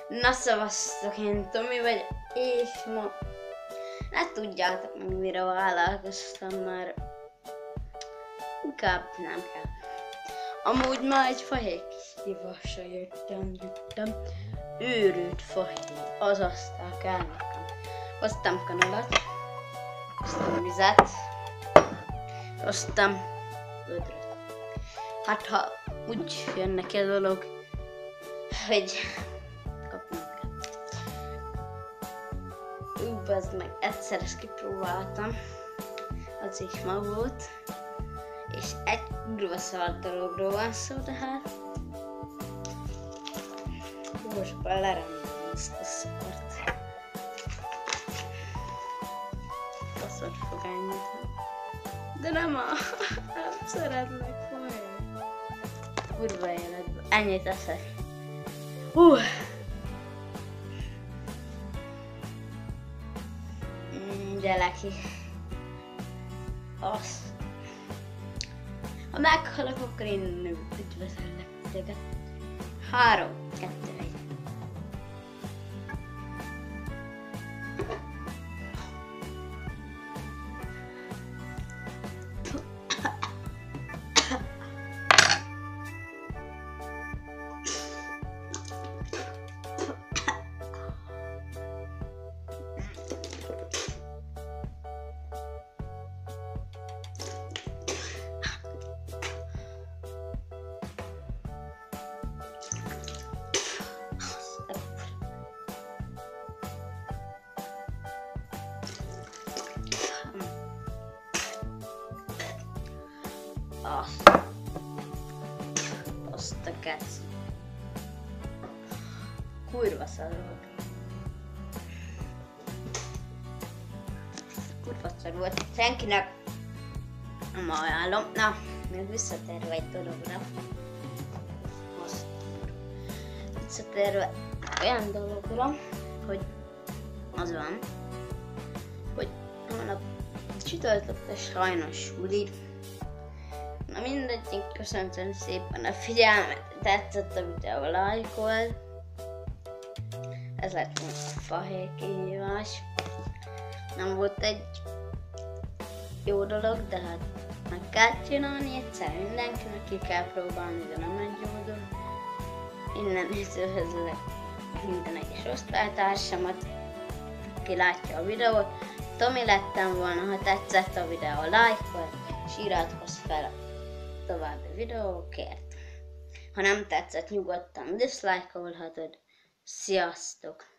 Na szavaztok, én Tomi vagy, és ma hát tudjátok meg mire vállalkoztam már. Inkább nem kell. Amúgy már egy fahéj kis divasra jöttem. Őrült fahéj, az aztán kell nekem. Hoztam kanalat, hoztam vizet, hoztam vödröt. Hát ha úgy jön neki a dolog, hogy kapnunk kell. Bazd meg, egyszer ezt kipróbáltam, az is ma volt, és egy kurva szar dologról van szó, de hát most lerendem ezt a szart. Azt hogy fog ennyit. De nem szeretlek komolyan. Kurva életben. Ennyit eszek. Gyeleki. Azt. Ha meghalok, akkor én üdvözöllek titeket. 3, 2, 1. Azt a kec. Kurva szar volt. Kurva szar volt. Senkinek nem ajánlom. Na, még visszatérve egy dologra. Visszatérve olyan dologra, hogy az van, hogy holnap csütörtök, de sajnos suli. Na mindegy, köszöntöm szépen a figyelmet, tetszett a videó, lájkold. Ez lett most a fahéj kihívás. Nem volt egy jó dolog, de hát meg kell csinálni egyszer mindenkinek, ki kell próbálni, de nem egy jó dolog. Innen üdvözlök minden egyes osztálytársamat, aki látja a videót. Tomi lettem volna, ha tetszett a videó, lájkold, és iratkozz fel további videókért. Ha nem tetszett, nyugodtan diszlájkolhatod. Sziasztok!